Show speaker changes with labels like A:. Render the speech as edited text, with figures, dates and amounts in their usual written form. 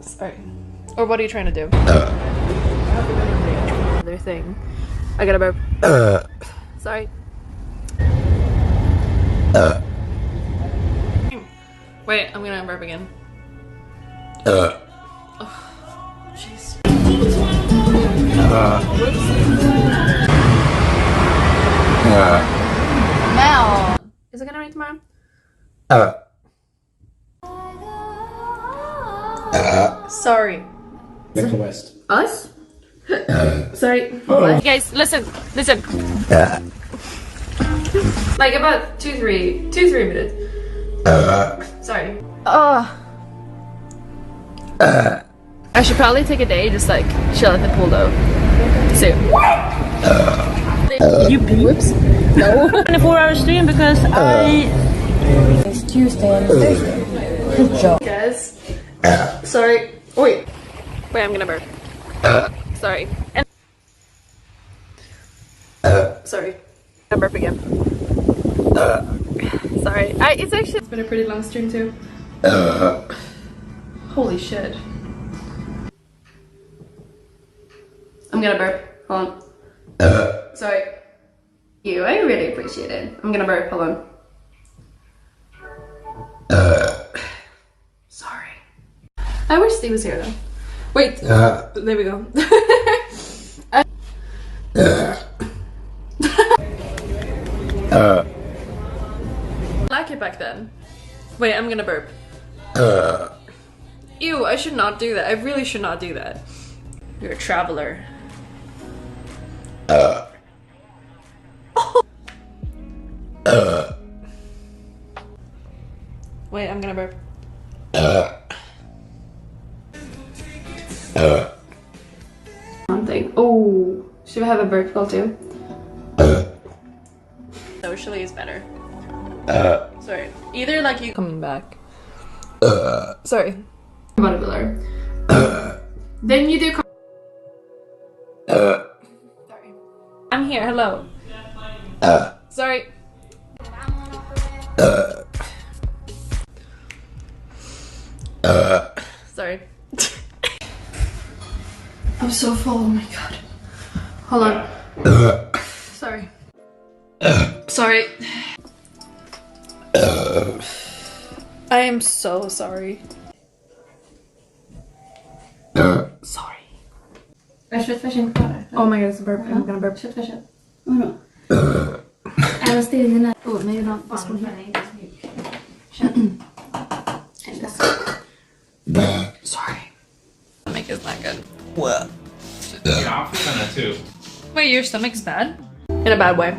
A: Sorry. Or what are you trying to do? Other thing. I gotta burp. Sorry. Wait, I'm gonna burp again. Oh, jeez. Now. Is it gonna rain tomorrow? Sorry.
B: Back to West.
A: Us? Sorry. What? Guys, listen. Like about 2-3 minutes. Sorry. I should probably take a day, just like chill at the pool though. Soon.
C: You pee? Whoops. No. 24-hour stream because it's Tuesday and Thursday. Good job.
A: Guys. Sorry. Wait, I'm gonna burp. Sorry. And sorry. I burp again. Sorry. It's been a pretty long stream too. Holy shit. I'm gonna burp. Hold on. Sorry. You, I really appreciate it. I'm gonna burp. Hold on. Sorry. I wish Steve was here though. Wait. There we go. Like it back then. Wait, I'm gonna burp. Ew, I should not do that. I really should not do that. You're a traveler. Wait, I'm gonna burp. One thing. Oh, should we have a burp call too? Socially is better. Sorry. Either like you coming back. Sorry. Bodybuilder. Then you do. Sorry. I'm here. Hello. Sorry. Sorry. I'm so full. Oh my god. Hold on. Sorry. Sorry. I am so sorry. Sorry.
D: Är köttfärsen kvar?
A: Oh my god, it's a burp. I'm gonna burp.
D: Köttfärsen? Vadå? Är stillen där? Oh, nej, jag har spår här.
A: Sorry. Stomach is not good.
B: What?
E: Yeah, I'm feeling that too.
A: Wait, your stomach's bad? In a bad way.